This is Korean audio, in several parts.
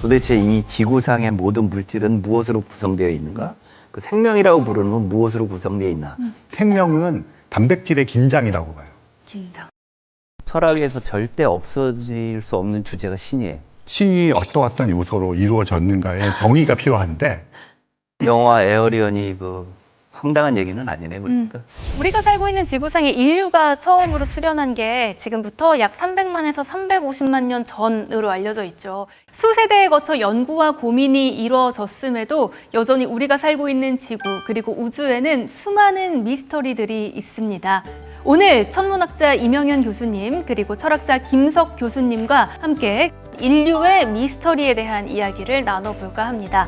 도대체 이 지구상의 모든 물질은 무엇으로 구성되어 있는가? 그 생명이라고 부르는 건 무엇으로 구성되어 있나? 생명은 단백질의 긴장이라고 봐요. 긴장. 철학에서 절대 없어질 수 없는 주제가 신이에요. 신이 어떠한 요소로 이루어졌는가에 정의가 필요한데 영화 에어리언이 그 황당한 얘기는 아니네 그러니까. 우리가 살고 있는 지구상에 인류가 처음으로 출현한 게 지금부터 약 300만에서 350만 년 전으로 알려져 있죠. 수세대에 거쳐 연구와 고민이 이루어졌음에도 여전히 우리가 살고 있는 지구 그리고 우주에는 수많은 미스터리들이 있습니다. 오늘 천문학자 이명현 교수님 그리고 철학자 김석 교수님과 함께 인류의 미스터리에 대한 이야기를 나눠볼까 합니다.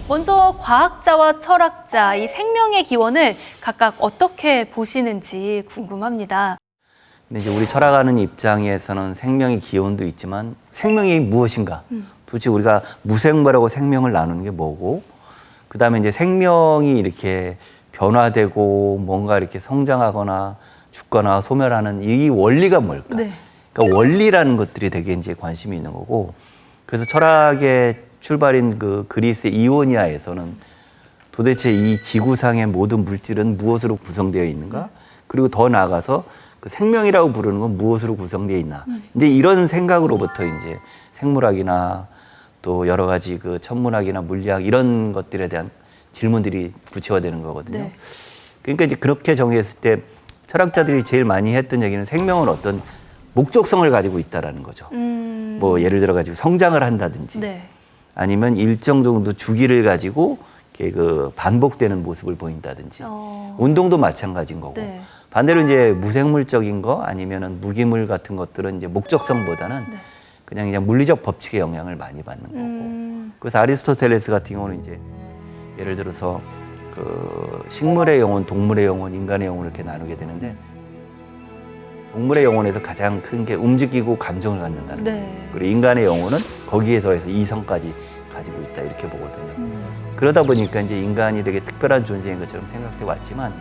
먼저 과학자와 철학자, 이 생명의 기원을 각각 어떻게 보시는지 궁금합니다. 근데 이제 우리 철학하는 입장에서는 생명의 기원도 있지만 생명이 무엇인가? 도대체 우리가 무생물하고 생명을 나누는 게 뭐고? 그다음에 이제 생명이 이렇게 변화되고 뭔가 이렇게 성장하거나 죽거나 소멸하는 이 원리가 뭘까? 네. 그러니까 원리라는 것들이 되게 이제 관심이 있는 거고. 그래서 철학의 출발인 그 그리스 이오니아에서는 도대체 이 지구상의 모든 물질은 무엇으로 구성되어 있는가? 그리고 더 나아가서 그 생명이라고 부르는 건 무엇으로 구성되어 있나? 이제 이런 생각으로부터 이제 생물학이나 또 여러 가지 그 천문학이나 물리학 이런 것들에 대한 질문들이 구체화되는 거거든요. 네. 그러니까 이제 그렇게 정의했을 때 철학자들이 제일 많이 했던 얘기는 생명은 어떤 목적성을 가지고 있다라는 거죠. 뭐 예를 들어 가지고 성장을 한다든지. 네. 아니면 일정 정도 주기를 가지고 이렇게 그 반복되는 모습을 보인다든지 운동도 마찬가지인 거고 네. 반대로 이제 무생물적인 거 아니면은 무기물 같은 것들은 이제 목적성보다는 네. 그냥 물리적 법칙의 영향을 많이 받는 거고 그래서 아리스토텔레스 같은 경우는 이제 예를 들어서 그 식물의 영혼, 동물의 영혼, 인간의 영혼을 이렇게 나누게 되는데 동물의 영혼에서 가장 큰 게 움직이고 감정을 갖는다는 거예요. 네. 그리고 인간의 영혼은 거기에 더해서 이성까지 가지고 있다 이렇게 보거든요. 그러다 보니까 이제 인간이 되게 특별한 존재인 것처럼 생각돼 왔지만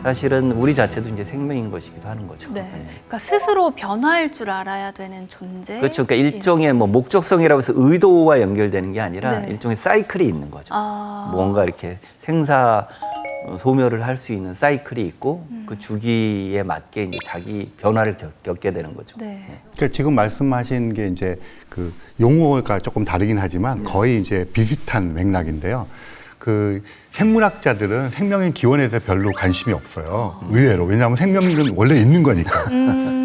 사실은 우리 자체도 이제 생명인 것이기도 하는 거죠. 네. 그러니까 스스로 변화할 줄 알아야 되는 존재. 그렇죠. 그러니까 일종의 뭐 목적성이라고 해서 의도와 연결되는 게 아니라 네. 일종의 사이클이 있는 거죠. 아. 뭔가 이렇게 생사 소멸을 할 수 있는 사이클이 있고 그 주기에 맞게 이제 자기 변화를 겪게 되는 거죠. 네. 그러니까 지금 말씀하신 게 이제 그 용어가 조금 다르긴 하지만 거의 이제 비슷한 맥락인데요. 그 생물학자들은 생명의 기원에 대해서 별로 관심이 없어요. 의외로. 왜냐하면 생명은 원래 있는 거니까.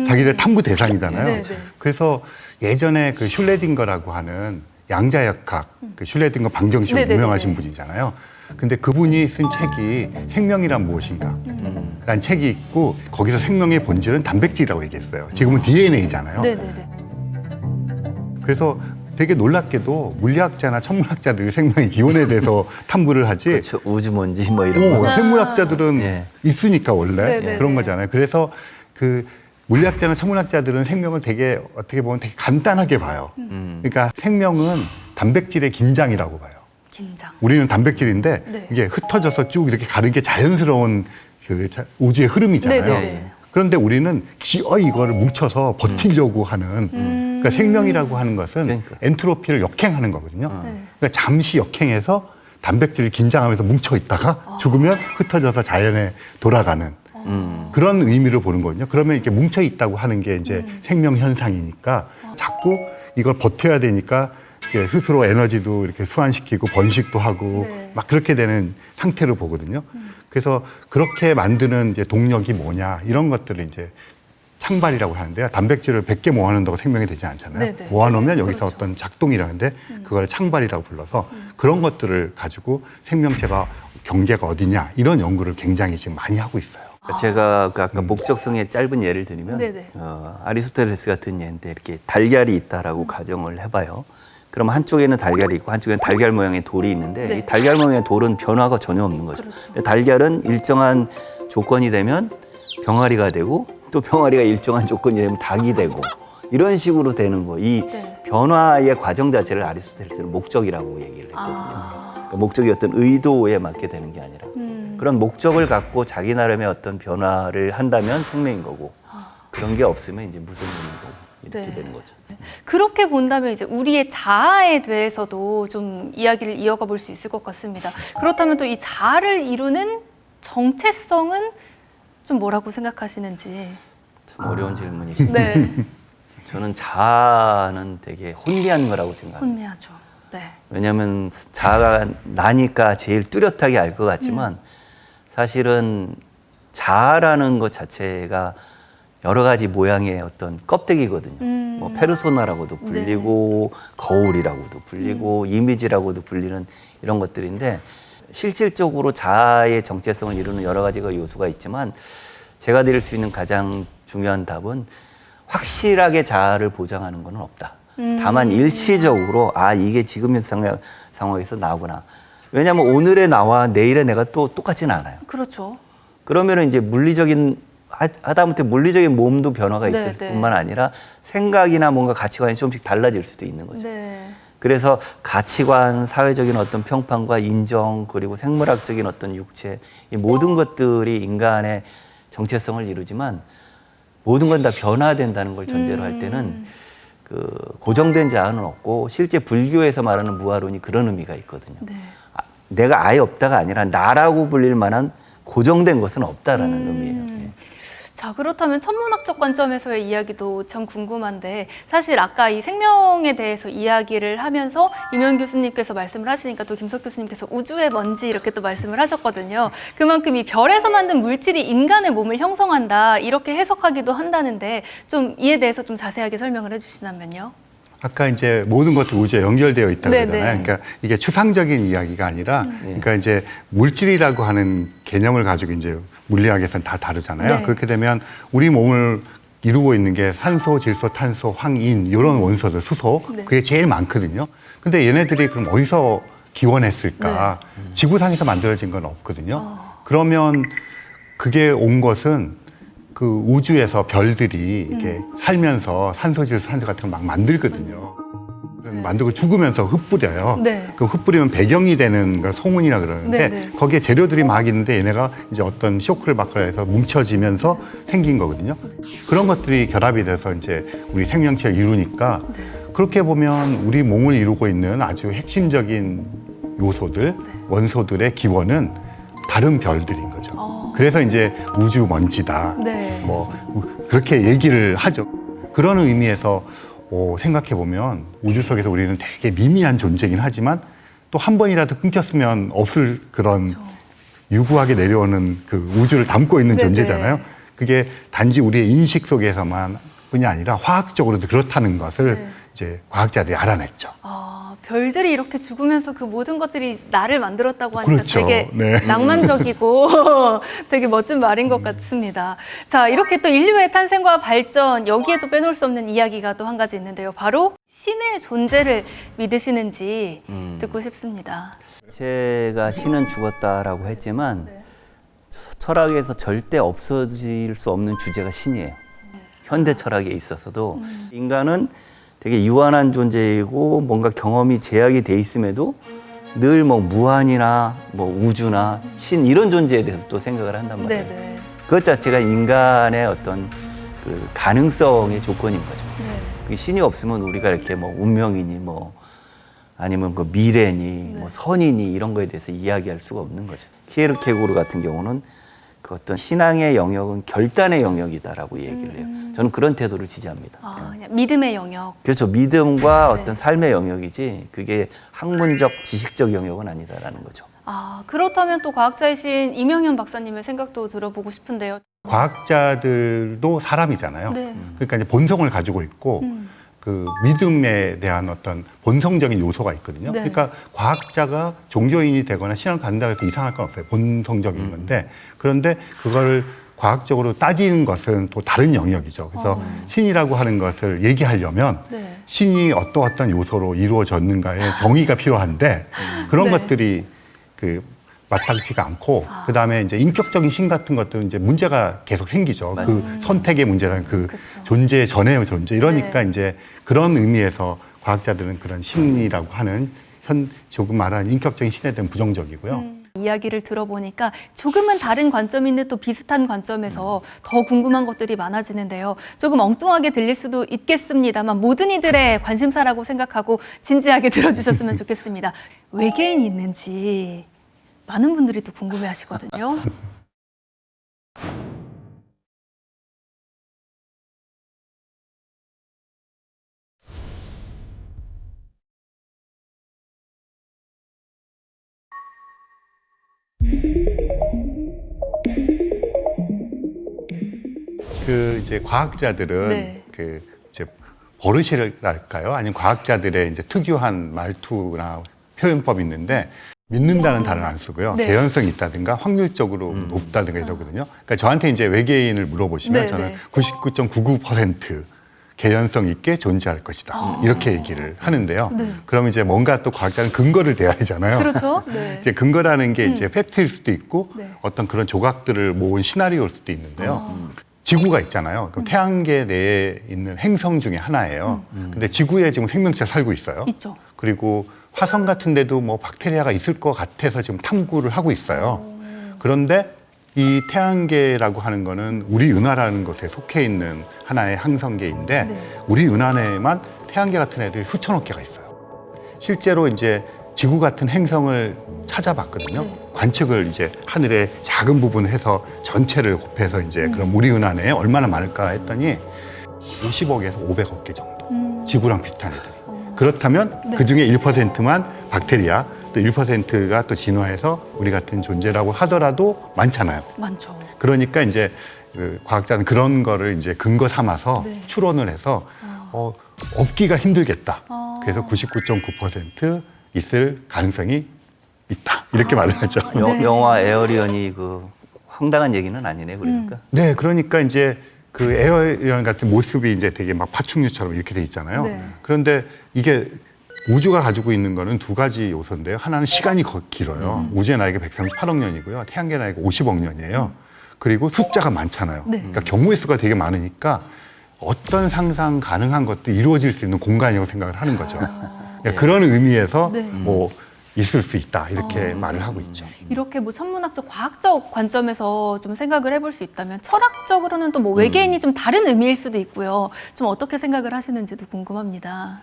자기들 탐구 대상이잖아요. 네, 네. 그래서 예전에 그 슐레딩거라고 하는 양자역학, 그 슐레딩거 방정식으로 네, 네, 유명하신 네. 분이잖아요. 근데 그분이 쓴 책이 생명이란 무엇인가? 라는 책이 있고 거기서 생명의 본질은 단백질이라고 얘기했어요. 지금은 DNA잖아요. 네네네. 그래서 되게 놀랍게도 물리학자나 천문학자들이 생명의 기원에 대해서 탐구를 하지 그렇죠. 우주먼지 뭐 이런 거. 생물학자들은 예. 있으니까 원래 네네네. 그런 거잖아요. 그래서 그 물리학자나 천문학자들은 생명을 되게 어떻게 보면 되게 간단하게 봐요. 그러니까 생명은 단백질의 긴장이라고 봐요. 긴장. 우리는 단백질인데 네. 이게 흩어져서 쭉 이렇게 가는 게 자연스러운 그 우주의 흐름이잖아요. 네네네. 그런데 우리는 기어이 이거를 뭉쳐서 버티려고 하는 그러니까 생명이라고 하는 것은 그러니까. 엔트로피를 역행하는 거거든요. 네. 그러니까 잠시 역행해서 단백질을 긴장하면서 뭉쳐 있다가 죽으면 흩어져서 자연에 돌아가는 그런 의미를 보는 거거든요. 그러면 이렇게 뭉쳐 있다고 하는 게 이제 생명 현상이니까 자꾸 이걸 버텨야 되니까 이렇게 스스로 에너지도 이렇게 수환시키고 번식도 하고 네. 막 그렇게 되는 상태로 보거든요. 그래서 그렇게 만드는 이제 동력이 뭐냐 이런 것들을 이제 창발이라고 하는데요. 단백질을 100개 모아놓는다고 생명이 되지 않잖아요. 네네. 모아놓으면 여기서 그렇죠. 어떤 작동이라는데 그걸 창발이라고 불러서 그런 것들을 가지고 생명체가 경계가 어디냐 이런 연구를 굉장히 지금 많이 하고 있어요. 제가 그 아까 목적성의 짧은 예를 드리면 네네. 아리스토텔레스 같은 예인데 이렇게 달걀이 있다라고 가정을 해봐요. 그럼 한쪽에는 달걀이 있고 한쪽에는 달걀 모양의 돌이 있는데 네. 이 달걀 모양의 돌은 변화가 전혀 없는 거죠. 그렇죠. 근데 달걀은 일정한 조건이 되면 병아리가 되고 또 병아리가 일정한 조건이 되면 닭이 되고 이런 식으로 되는 거. 이 네. 변화의 과정 자체를 아리스토텔레스는 목적이라고 얘기를 했거든요. 그러니까 목적이 어떤 의도에 맞게 되는 게 아니라 그런 목적을 갖고 자기 나름의 어떤 변화를 한다면 생명인 거고 그런 게 없으면 이제 무생명인 거고 이렇게 네. 되는 거죠. 그렇게 본다면 이제 우리의 자아에 대해서도 좀 이야기를 이어가 볼 수 있을 것 같습니다. 그렇다면 또 이 자아를 이루는 정체성은 좀 뭐라고 생각하시는지. 참 어려운 질문이시네요. 네, 저는 자아는 되게 혼미한 거라고 생각합니다. 혼미하죠. 네. 왜냐하면 자아가 나니까 제일 뚜렷하게 알 것 같지만 사실은 자아라는 것 자체가 여러 가지 모양의 어떤 껍데기거든요. 뭐 페르소나라고도 불리고 거울이라고도 불리고 이미지라고도 불리는 이런 것들인데 실질적으로 자아의 정체성을 이루는 여러 가지가 요소가 있지만 제가 드릴 수 있는 가장 중요한 답은 확실하게 자아를 보장하는 건 없다. 다만 일시적으로 이게 지금 상황에서 나구나. 왜냐하면 오늘의 나와 내일의 내가 또 똑같지는 않아요. 그렇죠. 그러면은 이제 물리적인 하다못해 물리적인 몸도 변화가 네, 있을 네. 뿐만 아니라 생각이나 뭔가 가치관이 조금씩 달라질 수도 있는 거죠. 네. 그래서 가치관, 사회적인 어떤 평판과 인정, 그리고 생물학적인 어떤 육체, 이 모든 것들이 인간의 정체성을 이루지만 모든 건 다 변화된다는 걸 전제로 할 때는 그 고정된 자아는 없고 실제 불교에서 말하는 무아론이 그런 의미가 있거든요. 네. 내가 아예 없다가 아니라 나라고 불릴 만한 고정된 것은 없다라는 의미예요. 예. 자, 그렇다면 천문학적 관점에서의 이야기도 참 궁금한데 사실 아까 이 생명에 대해서 이야기를 하면서 임현 교수님께서 말씀을 하시니까 또 김석 교수님께서 우주의 먼지 이렇게 또 말씀을 하셨거든요. 그만큼 이 별에서 만든 물질이 인간의 몸을 형성한다 이렇게 해석하기도 한다는데 좀 이에 대해서 좀 자세하게 설명을 해주시냐면요. 아까 이제 모든 것들이 우주에 연결되어 있다고 네, 그러잖아요. 네. 그러니까 이게 추상적인 이야기가 아니라 그러니까 이제 물질이라고 하는 개념을 가지고 이제 물리학에서는 다 다르잖아요. 네. 그렇게 되면 우리 몸을 이루고 있는 게 산소, 질소, 탄소, 황인 이런 원소들, 수소 네. 그게 제일 많거든요. 근데 얘네들이 그럼 어디서 기원했을까? 지구상에서 만들어진 건 없거든요. 그러면 그게 온 것은 그 우주에서 별들이 이렇게 살면서 산소, 질소, 산소 같은 걸 막 만들거든요. 만들고 죽으면서 흩뿌려요. 네. 그 흩뿌리면 배경이 되는 걸 소문이라 그러는데 네, 네. 거기에 재료들이 막 있는데 얘네가 이제 어떤 쇼크를 받거나 해서 뭉쳐지면서 생긴 거거든요. 그런 것들이 결합이 돼서 이제 우리 생명체를 이루니까 그렇게 보면 우리 몸을 이루고 있는 아주 핵심적인 요소들, 원소들의 기원은 다른 별들인 거죠. 그래서 이제 우주 먼지다. 네. 뭐 그렇게 얘기를 하죠. 그런 의미에서 생각해 보면 우주 속에서 우리는 되게 미미한 존재긴 하지만 또 한 번이라도 끊겼으면 없을 그런 유구하게 내려오는 그 우주를 담고 있는 네네. 존재잖아요. 그게 단지 우리의 인식 속에서만 뿐이 아니라 화학적으로도 그렇다는 것을 네. 이제 과학자들이 알아냈죠. 별들이 이렇게 죽으면서 그 모든 것들이 나를 만들었다고 하니까 그렇죠. 되게 네. 낭만적이고 되게 멋진 말인 것 같습니다. 자, 이렇게 또 인류의 탄생과 발전, 여기에 또 빼놓을 수 없는 이야기가 또 한 가지 있는데요. 바로 신의 존재를 믿으시는지 듣고 싶습니다. 제가 신은 죽었다라고 했지만 철학에서 절대 없어질 수 없는 주제가 신이에요. 현대 철학에 있어서도 인간은 되게 유한한 존재이고 뭔가 경험이 제약이 돼 있음에도 늘 뭐 무한이나 뭐 우주나 신 이런 존재에 대해서 또 생각을 한단 말이에요. 네네. 그것 자체가 인간의 어떤 그 가능성의 조건인 거죠. 네. 그 신이 없으면 우리가 이렇게 뭐 운명이니 뭐 아니면 그 미래니 뭐 선이니 이런 거에 대해서 이야기할 수가 없는 거죠. 키에르케고르 같은 경우는 그 어떤 신앙의 영역은 결단의 영역이다라고 얘기를 해요. 저는 그런 태도를 지지합니다. 그냥 믿음의 영역. 그렇죠. 믿음과 네. 어떤 삶의 영역이지 그게 학문적, 지식적 영역은 아니다라는 거죠. 그렇다면 또 과학자이신 이명현 박사님의 생각도 들어보고 싶은데요. 과학자들도 사람이잖아요. 네. 그러니까 이제 본성을 가지고 있고 그 믿음에 대한 어떤 본성적인 요소가 있거든요. 네. 그러니까 과학자가 종교인이 되거나 신앙을 갖는다고 해서 이상할 건 없어요. 본성적인 건데 그런데 그걸 과학적으로 따지는 것은 또 다른 영역이죠. 그래서 신이라고 하는 것을 얘기하려면 네. 신이 어떤 요소로 이루어졌는가의 정의가 필요한데 그런 네. 것들이 그 마땅치가 않고 그다음에 이제 인격적인 신 같은 것들은 이제 문제가 계속 생기죠. 맞아요. 그 선택의 문제라는 그 그쵸. 존재 전의 존재 이러니까 네. 이제 그런 의미에서 과학자들은 그런 신이라고 하는 조금 말하는 인격적인 신에 대한 부정적이고요. 이야기를 들어보니까 조금은 다른 관점인데 또 비슷한 관점에서 더 궁금한 것들이 많아지는데요. 조금 엉뚱하게 들릴 수도 있겠습니다만 모든 이들의 관심사라고 생각하고 진지하게 들어주셨으면 좋겠습니다. 외계인이 있는지 많은 분들이 또 궁금해하시거든요. 그 이제 과학자들은 네. 그 이제 버릇이랄까요? 아니면 과학자들의 이제 특유한 말투나 표현법이 있는데 믿는다는 단어를 안 쓰고요. 네. 개연성이 있다든가 확률적으로 높다든가 이러거든요. 그러니까 저한테 이제 외계인을 물어보시면 네, 저는 네. 99.99% 개연성 있게 존재할 것이다. 이렇게 얘기를 하는데요. 네. 그러면 이제 뭔가 또 과학자는 근거를 대야 하잖아요. 그렇죠. 네. 이제 근거라는 게 이제 팩트일 수도 있고 네. 어떤 그런 조각들을 모은 시나리오일 수도 있는데요. 지구가 있잖아요. 그럼 태양계 내에 있는 행성 중에 하나예요. 근데 지구에 지금 생명체가 살고 있어요. 있죠. 그리고 화성 같은 데도 뭐 박테리아가 있을 것 같아서 지금 탐구를 하고 있어요. 그런데 이 태양계라고 하는 거는 우리 은하라는 것에 속해 있는 하나의 항성계인데 네. 우리 은하 내에만 태양계 같은 애들이 수천억 개가 있어요. 실제로 이제 지구 같은 행성을 찾아봤거든요. 네. 관측을 이제 하늘의 작은 부분 해서 전체를 곱해서 이제 그럼 우리 은하 내에 얼마나 많을까 했더니 50억에서 500억 개 정도. 지구랑 비슷한 애들이. 그렇다면 네. 그 중에 1%만 박테리아, 또 1%가 또 진화해서 우리 같은 존재라고 하더라도 많잖아요. 많죠. 그러니까 이제 그 과학자는 그런 거를 이제 근거 삼아서 네. 추론을 해서 없기가 힘들겠다. 아. 그래서 99.9% 있을 가능성이 있다. 이렇게 말을 하죠. 네. 영화 에어리언이 그 황당한 얘기는 아니네 그러니까. 네, 그러니까 이제 그 에어리언 같은 모습이 이제 되게 막 파충류처럼 이렇게 돼 있잖아요. 네. 그런데 이게 우주가 가지고 있는 거는 두 가지 요소인데요. 하나는 시간이 길어요. 우주의 나이가 138억 년이고요. 태양계 나이가 50억 년이에요. 그리고 숫자가 많잖아요. 네. 그러니까 경우의 수가 되게 많으니까 어떤 상상 가능한 것도 이루어질 수 있는 공간이라고 생각을 하는 거죠. 그러니까 그런 의미에서 네. 뭐 있을 수 있다 이렇게 말을 하고 있죠. 이렇게 뭐 천문학적, 과학적 관점에서 좀 생각을 해볼 수 있다면 철학적으로는 또 뭐 외계인이 좀 다른 의미일 수도 있고요. 좀 어떻게 생각을 하시는지도 궁금합니다.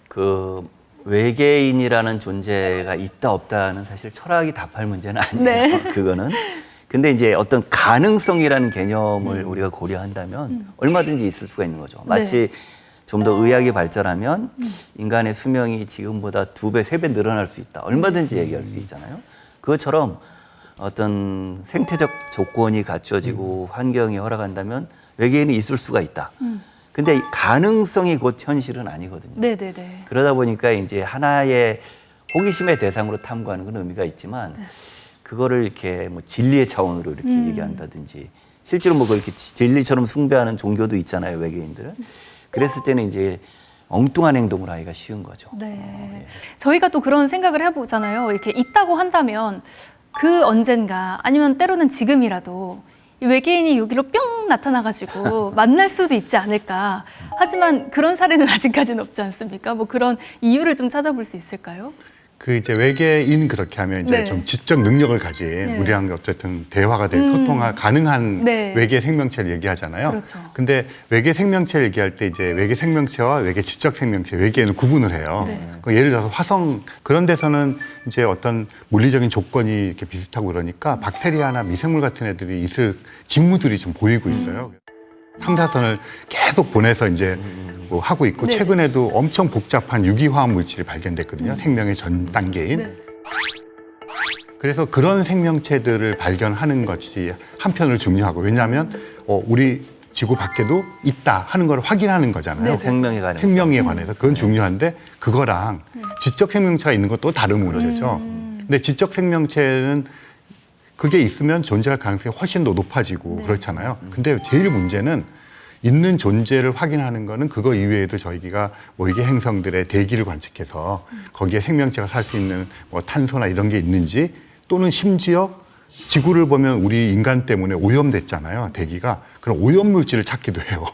그 외계인이라는 존재가 있다 없다는 사실 철학이 답할 문제는 아니에요. 네. 그거는. 근데 이제 어떤 가능성이라는 개념을 우리가 고려한다면 얼마든지 있을 수가 있는 거죠. 마치 좀 더 의학이 발전하면 인간의 수명이 지금보다 2배, 3배 늘어날 수 있다. 얼마든지 얘기할 수 있잖아요. 그것처럼 어떤 생태적 조건이 갖춰지고 환경이 허락한다면 외계인이 있을 수가 있다. 근데 가능성이 곧 현실은 아니거든요. 네네네. 그러다 보니까 이제 하나의 호기심의 대상으로 탐구하는 건 의미가 있지만 그거를 이렇게 뭐 진리의 차원으로 이렇게 얘기한다든지 실제로 뭐 그렇게 진리처럼 숭배하는 종교도 있잖아요, 외계인들은. 그랬을 때는 이제 엉뚱한 행동을 하기가 쉬운 거죠. 네. 저희가 또 그런 생각을 해보잖아요. 이렇게 있다고 한다면 그 언젠가 아니면 때로는 지금이라도 이 외계인이 여기로 뿅 나타나가지고 만날 수도 있지 않을까. 하지만 그런 사례는 아직까지는 없지 않습니까? 뭐 그런 이유를 좀 찾아볼 수 있을까요? 그 이제 외계인 그렇게 하면 이제 네. 좀 지적 능력을 가진 네. 우리랑 어쨌든 대화가 될 소통할 가능한 네. 외계 생명체를 얘기하잖아요. 그렇죠. 근데 외계 생명체를 얘기할 때 이제 외계 생명체와 외계 지적 생명체, 외계인을 구분을 해요. 네. 그 예를 들어서 화성 그런 데서는 이제 어떤 물리적인 조건이 이렇게 비슷하고 그러니까 박테리아나 미생물 같은 애들이 있을 징후들이 좀 보이고 있어요. 탐사선을 계속 보내서 이제 뭐 하고 있고 네. 최근에도 엄청 복잡한 유기화학 물질이 발견됐거든요. 생명의 전 단계인. 네. 그래서 그런 생명체들을 발견하는 것이 한편으로 중요하고 왜냐하면 우리 지구 밖에도 있다 하는 걸 확인하는 거잖아요. 네. 생명에 관해서. 생명에 관해서 그건 중요한데 그거랑 지적 생명체가 있는 것도 다른 문제죠. 근데 지적 생명체는 그게 있으면 존재할 가능성이 훨씬 더 높아지고 그렇잖아요. 근데 제일 문제는 있는 존재를 확인하는 거는 그거 이외에도 저희가 뭐 이게 행성들의 대기를 관측해서 거기에 생명체가 살 수 있는 뭐 탄소나 이런 게 있는지 또는 심지어 지구를 보면 우리 인간 때문에 오염됐잖아요. 대기가. 그런 오염 물질을 찾기도 해요.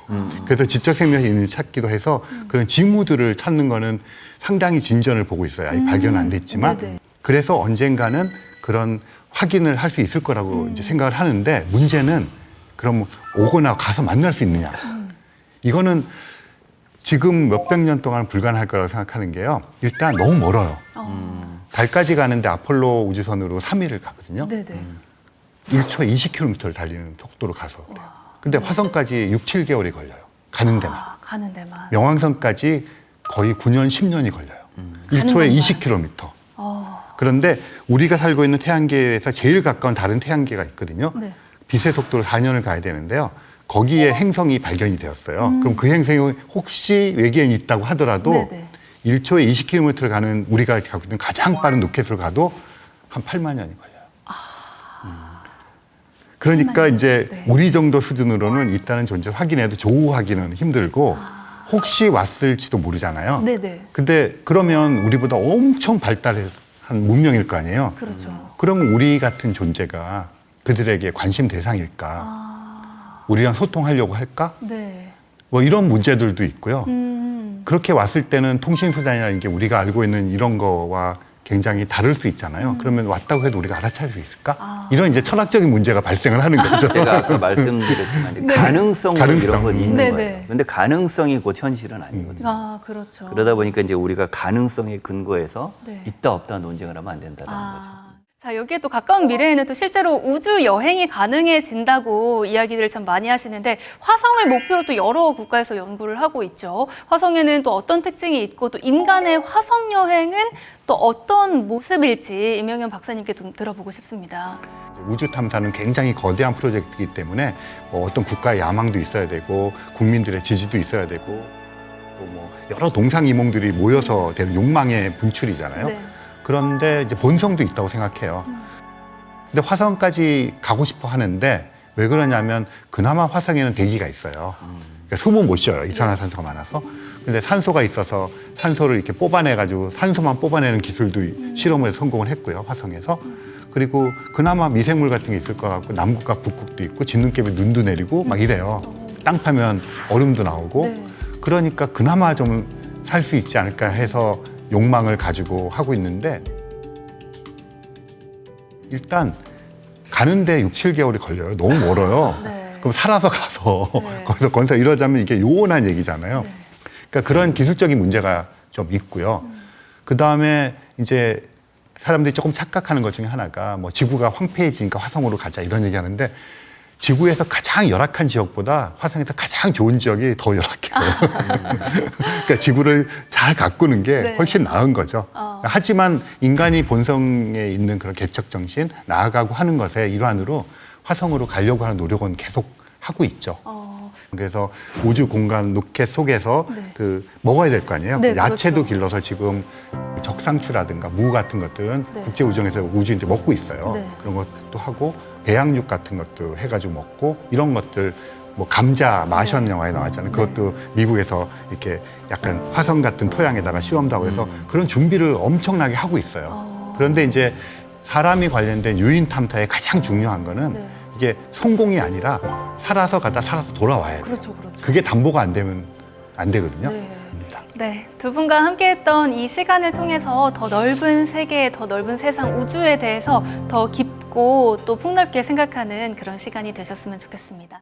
그래서 지적 생명이 있는지 찾기도 해서 그런 징후들을 찾는 거는 상당히 진전을 보고 있어요. 아직 발견 안 됐지만. 네네. 그래서 언젠가는 그런 확인을 할 수 있을 거라고 이제 생각을 하는데 문제는 그럼 오거나 가서 만날 수 있느냐. 이거는 지금 몇백 년 동안 불가능할 거라고 생각하는 게요. 일단 너무 멀어요. 달까지 가는데 아폴로 우주선으로 3일을 가거든요. 네네. 1초에 20km를 달리는 속도로 가서 그래요. 근데 화성까지 6, 7개월이 걸려요. 가는 데만. 가는 데만. 명왕성까지 거의 9년, 10년이 걸려요. 가는 1초에 데만. 20km. 그런데 우리가 살고 있는 태양계에서 제일 가까운 다른 태양계가 있거든요. 네. 빛의 속도로 4년을 가야 되는데요. 거기에 행성이 발견이 되었어요. 그럼 그 행성이 혹시 외계인이 있다고 하더라도 네네. 1초에 20km를 가는 우리가 갖고 있는 가장 빠른 로켓으로 가도 한 8만 년이 걸려요. 그러니까 이제 네. 우리 정도 수준으로는 있다는 존재를 확인해도 조우하기는 힘들고 혹시 왔을지도 모르잖아요. 네네. 근데 그러면 우리보다 엄청 발달한 문명일 거 아니에요. 그렇죠. 그럼 우리 같은 존재가 그들에게 관심 대상일까? 우리랑 소통하려고 할까? 네. 뭐 이런 문제들도 있고요. 음. 그렇게 왔을 때는 통신수단이라는 게 우리가 알고 있는 이런 거와 굉장히 다를 수 있잖아요. 그러면 왔다고 해도 우리가 알아차릴 수 있을까? 이런 이제 철학적인 문제가 발생을 하는 거죠. 제가 아까 말씀드렸지만 네. 가능성으로 가능성. 이런 건 있는 네네. 거예요. 근데 가능성이 곧 현실은 아니거든요. 그렇죠. 그러다 보니까 이제 우리가 가능성에 근거해서 네. 있다 없다 논쟁을 하면 안 된다는 거죠. 자, 여기에 또 가까운 미래에는 또 실제로 우주 여행이 가능해진다고 이야기들을 참 많이 하시는데 화성을 목표로 또 여러 국가에서 연구를 하고 있죠. 화성에는 또 어떤 특징이 있고 또 인간의 화성 여행은 또 어떤 모습일지 임영현 박사님께 좀 들어보고 싶습니다. 우주 탐사는 굉장히 거대한 프로젝트이기 때문에 뭐 어떤 국가의 야망도 있어야 되고 국민들의 지지도 있어야 되고 또 뭐 여러 동상이몽들이 모여서 되는 욕망의 분출이잖아요. 네. 그런데 이제 본성도 있다고 생각해요. 근데 화성까지 가고 싶어 하는데 왜 그러냐면 그나마 화성에는 대기가 있어요. 그러니까 숨은 못 쉬어요. 이산화탄소가 많아서. 근데 산소가 있어서 산소를 이렇게 뽑아내가지고 산소만 뽑아내는 기술도 실험을 성공을 했고요. 화성에서. 그리고 그나마 미생물 같은 게 있을 것 같고 남극과 북극도 있고 진눈깨비 눈도 내리고 막 이래요. 땅 파면 얼음도 나오고. 네. 그러니까 그나마 좀 살 수 있지 않을까 해서 욕망을 가지고 하고 있는데 일단 가는데 6, 7개월이 걸려요. 너무 멀어요. 네. 그럼 살아서 가서 네. 거기서 건설 이러자면 이게 요원한 얘기잖아요. 네. 그러니까 그런 기술적인 문제가 좀 있고요. 그 다음에 이제 사람들이 조금 착각하는 것 중에 하나가 뭐 지구가 황폐해지니까 화성으로 가자 이런 얘기 하는데 지구에서 가장 열악한 지역보다 화성에서 가장 좋은 지역이 더 열악해요. 그러니까 지구를 잘 가꾸는 게 네. 훨씬 나은 거죠. 하지만 인간이 본성에 있는 그런 개척 정신, 나아가고 하는 것의 일환으로 화성으로 가려고 하는 노력은 계속 하고 있죠. 그래서 우주 공간 로켓 속에서 네. 그 먹어야 될 거 아니에요. 네, 야채도 그렇죠. 길러서 지금 적상추라든가 무 같은 것들은 네. 국제우정에서 우주 이제 먹고 있어요. 네. 그런 것도 하고 배양육 같은 것도 해가지고 먹고 이런 것들 뭐 감자 마션 네. 영화에 나왔잖아요. 그것도 미국에서 이렇게 약간 화성 같은 토양에다가 실험도 하고 해서 그런 준비를 엄청나게 하고 있어요. 그런데 이제 사람이 관련된 유인 탐사의 가장 중요한 거는 네. 이게 성공이 아니라 살아서 가다 살아서 돌아와야 돼요. 그렇죠, 그렇죠. 그게 담보가 안 되면 안 되거든요. 네. 네, 두 분과 함께했던 이 시간을 통해서 더 넓은 세계, 더 넓은 세상, 우주에 대해서 더 깊고 또 폭넓게 생각하는 그런 시간이 되셨으면 좋겠습니다.